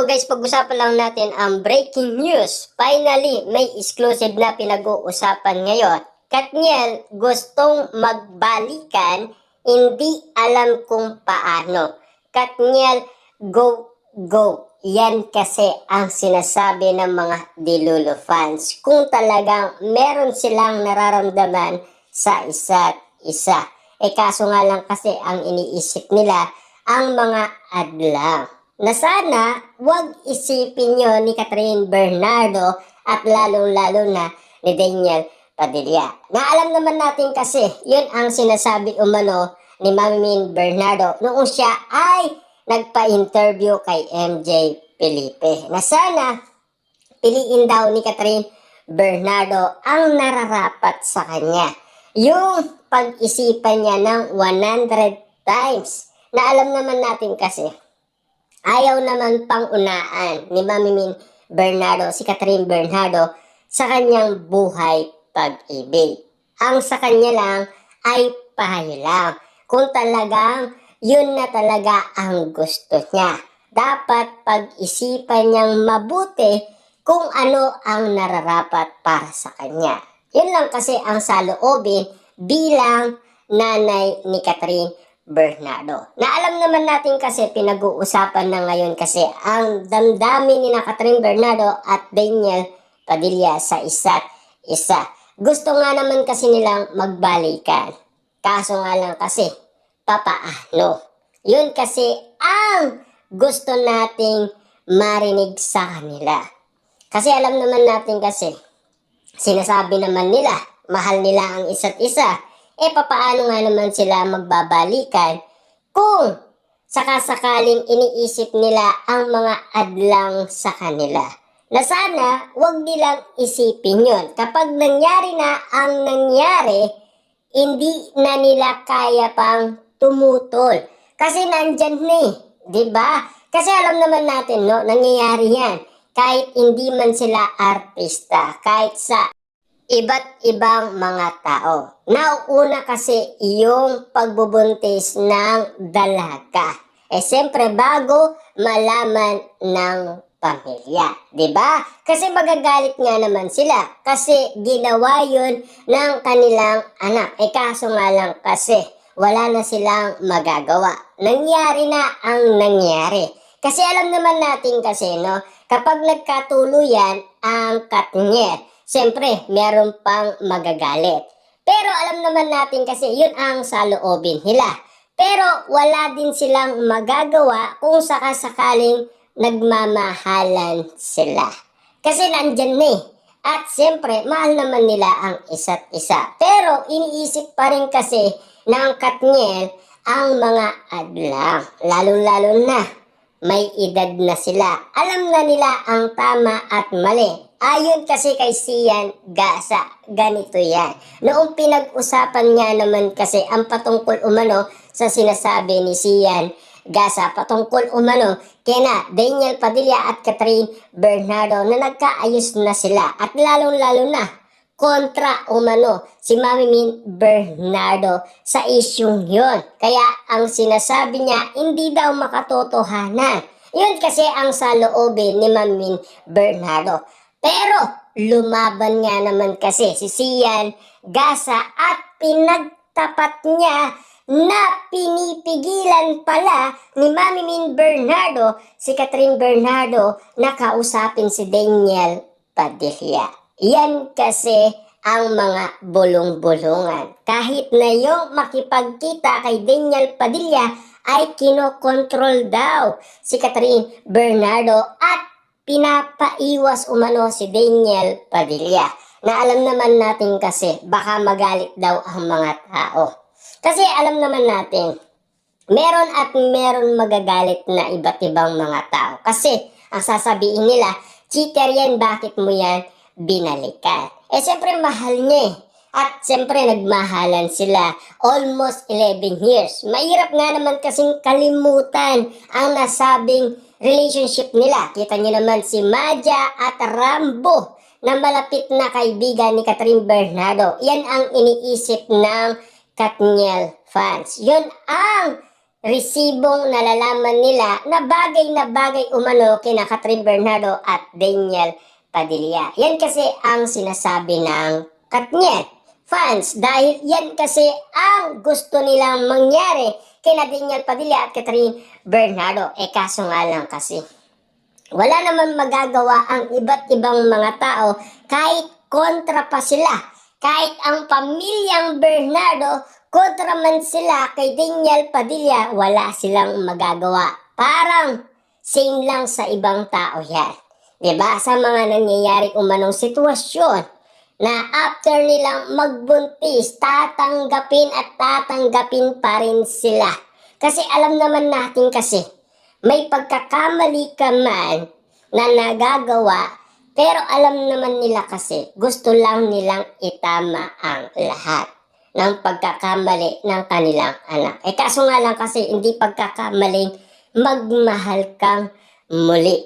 So guys, pag-usapan lang natin ang breaking news. Finally, may exclusive na pinag-uusapan ngayon. Katniel gustong magbalikan, hindi alam kung paano. Katniel, go, go. Yan kasi ang sinasabi ng mga Dilulo fans. Kung talagang meron silang nararamdaman sa isa't isa. Kaso nga lang kasi ang iniisip nila ang mga adlang na sana wag isipin nyo ni Catherine Bernardo at lalong-lalo na ni Daniel Padilla. Na alam naman natin kasi, yun ang sinasabi umano ni Mami Min Bernardo noong siya ay nagpa-interview kay MJ Felipe. Na sana piliin daw ni Catherine Bernardo ang nararapat sa kanya. Yung pag-isipan niya ng 100 times. Na alam naman natin kasi, ayaw naman pang-unaan ni Mami Min Bernardo, si Catherine Bernardo, sa kanyang buhay pag-ibig. Ang sa kanya lang ay payo lang. Kung talagang yun na talaga ang gusto niya. Dapat pag-isipan niyang mabuti kung ano ang nararapat para sa kanya. Yun lang kasi ang saloobin bilang nanay ni Catherine Bernardo. Na alam naman natin kasi pinag-uusapan na ngayon kasi ang damdamin ni Catherine Bernardo at Daniel Padilla sa isa't isa. Gusto nga naman kasi nilang magbalikan. Kaso nga lang kasi, papaano? Yun kasi ang gusto nating marinig sa kanila. Kasi alam naman natin kasi, sinasabi naman nila, mahal nila ang isa't isa. Papaano nga naman sila magbabalikan kung sakasakaling iniisip nila ang mga adlang sa kanila. Na sana, wag nilang isipin yun. Kapag nangyari na ang nangyari, hindi na nila kaya pang tumutol. Kasi nandyan na diba? Kasi alam naman natin, no, nangyayari yan. Kahit hindi man sila artista, kahit sa iba't ibang mga tao. Nauuna kasi yung pagbubuntis ng dalaga. Siyempre bago malaman ng pamilya. Diba? Kasi magagalit nga naman sila. Kasi ginawa yun ng kanilang anak. Kaso nga lang kasi wala na silang magagawa. Nangyari na ang nangyari. Kasi alam naman natin kasi, no, kapag nagkatuluyan ang Katniel, siyempre, meron pang magagalit. Pero alam naman natin kasi yun ang saloobin nila. Pero wala din silang magagawa kung sakasakaling nagmamahalan sila. Kasi nandyan na At siyempre, mahal naman nila ang isa't isa. Pero iniisip pa rin kasi ng Katniel ang mga adlang. Lalo-lalo na may edad na sila. Alam na nila ang tama at mali. Ayon kasi kay Sian Gasa, ganito yan. Noong pinag-usapan nga naman kasi ang patungkol umano sa sinasabi ni Sian Gasa, patungkol umano kina Daniel Padilla at Catherine Bernardo na nagkaayos na sila. At lalong-lalo na kontra umano si Mami Min Bernardo sa isyung yon. Kaya ang sinasabi niya, hindi daw makatotohanan. Yun kasi ang saloobin ni Mami Min Bernardo. Pero lumaban nga naman kasi si Sian Gasa at pinagtapat niya na pinipigilan pala ni Mami Min Bernardo si Catherine Bernardo na kausapin si Daniel Padilla. Yan kasi ang mga bulong-bulungan. Kahit na yung makipagkita kay Daniel Padilla ay kinokontrol daw si Catherine Bernardo at pinapaiwas umano si Daniel Padilla. Na alam naman natin kasi baka magalit daw ang mga tao. Kasi alam naman natin, meron at meron magagalit na iba't ibang mga tao. Kasi ang sasabihin nila, cheater yan, bakit mo yan binalikan? Siyempre mahal niya At siyempre nagmahalan sila almost 11 years. Mahirap nga naman kasing kalimutan ang nasabing relationship nila. Kita niyo naman si Maja at Rambo na malapit na kaibigan ni Catherine Bernardo. Yan ang iniisip ng Katniel fans. Yun ang resibong nalalaman nila na bagay umano kina Catherine Bernardo at Daniel Padilla. Yan kasi ang sinasabi ng Katniel fans dahil yan kasi ang gusto nilang mangyari kina Daniel Padilla at Catherine Bernardo. Kaso nga lang kasi wala naman magagawa ang iba't ibang mga tao kahit kontra pa sila. Kahit ang pamilyang Bernardo, kontra man sila kay Daniel Padilla, wala silang magagawa. Parang same lang sa ibang tao yan. Diba? Sa mga nangyayari umanong sitwasyon na after nilang magbuntis, tatanggapin pa rin sila. Kasi alam naman natin kasi, may pagkakamali ka man na nagagawa, pero alam naman nila kasi gusto lang nilang itama ang lahat ng pagkakamali ng kanilang anak. Kaso nga lang kasi hindi pagkakamaling magmahal kang muli.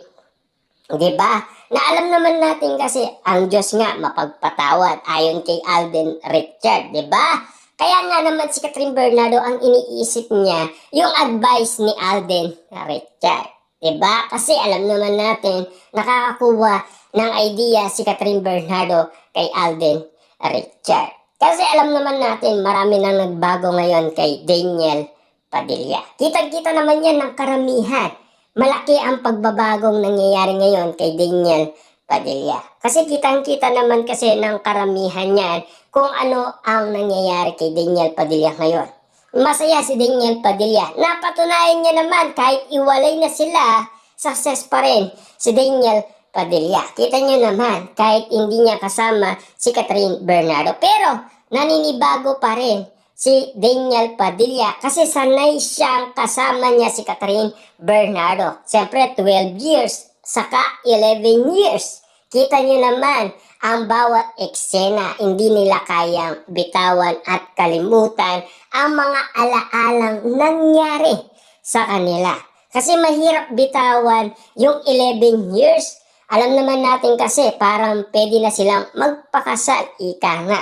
Diba? Na alam naman natin kasi ang Diyos nga mapagpatawad ayon kay Alden Richard. Diba? Kaya nga naman si Catherine Bernardo ang iniisip niya yung advice ni Alden Richard. Diba? Kasi alam naman natin nakakakuha ng idea si Catherine Bernardo kay Alden Richard. Kasi alam naman natin marami nang nagbago ngayon kay Daniel Padilla. Kitang-kita naman yan ng karamihan. Malaki ang pagbabagong nangyayari ngayon kay Daniel Padilla. Kasi kitang-kita naman kasi ng karamihan yan kung ano ang nangyayari kay Daniel Padilla ngayon. Masaya si Daniel Padilla. Napatunayan niya naman kahit iwalay na sila, success pa rin si Daniel Padilla. Kita niyo naman kahit hindi niya kasama si Catherine Bernardo. Pero naninibago pa rin si Daniel Padilla kasi sanay siyang kasama niya si Catherine Bernardo. Siyempre 12 years, saka 11 years. Kita niyo naman ang bawat eksena, hindi nila kayang bitawan at kalimutan ang mga alaalang nangyari sa kanila. Kasi mahirap bitawan yung 11 years. Alam naman natin kasi parang pwede na silang magpakasal, ika nga.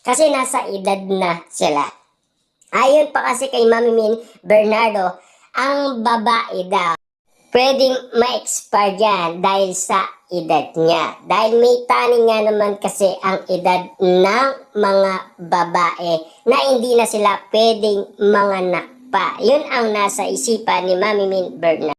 Kasi nasa edad na sila. Ayon pa kasi kay Mami Min Bernardo, ang babae daw pwedeng ma-expire yan dahil sa edad niya. Dahil may taning nga naman kasi ang edad ng mga babae na hindi na sila pwedeng manganak pa. Yun ang nasa isipan ni Mami Min Bernardo.